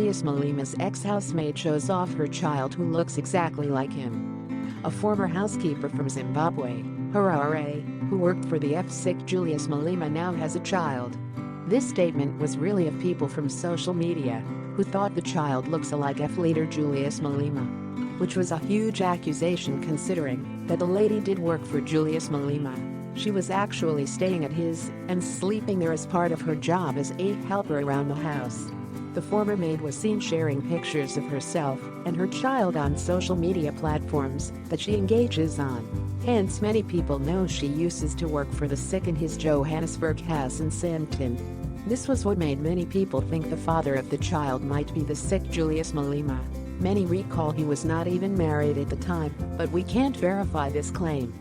Julius Malima's ex-housemate shows off her child who looks exactly like him. A former housekeeper from Zimbabwe, Harare, who worked for the F-sick Julius Malema now has a child. This statement was really of people from social media who thought the child looks alike F-leader Julius Malema, which was a huge accusation considering that the lady did work for Julius Malema. She was actually staying at his and sleeping there as part of her job as a helper around the house. The former maid was seen sharing pictures of herself and her child on social media platforms that she engages on. Hence many people know she uses to work for the sick in his Johannesburg house in Sandton. This was what made many people think the father of the child might be the sick Julius Malema. Many recall he was not even married at the time, but we can't verify this claim.